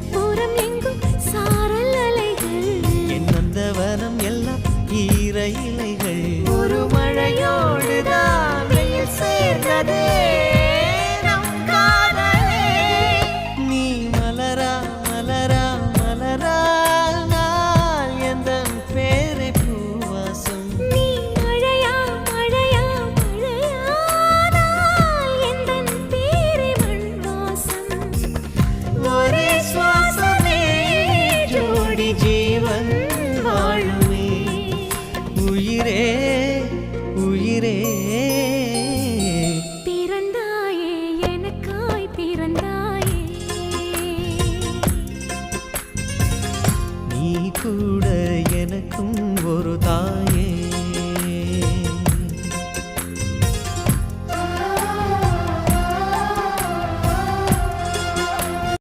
புறம் எங்கும் சாரல் அலைகள் என் நந்தவனம் எல்லாம் ஈர இலைகள் ஒரு மழையோடுதான் வெயில் சேர்ந்ததே நம் காதலே நீ மலரா மலரா மலரா நான் எந்தன் பேரை பூவாசம் நீ மழையா மழையா மழையானால் எந்தன் பேரை மண் வாசம் ஒரே சுவாசமே ஜோடி ஜீவன் வாழுமே உயிரே உயிரே பிறந்தாயே எனக்காய் பிறந்தாயே நீ கூட எனக்கும் ஒரு தாயே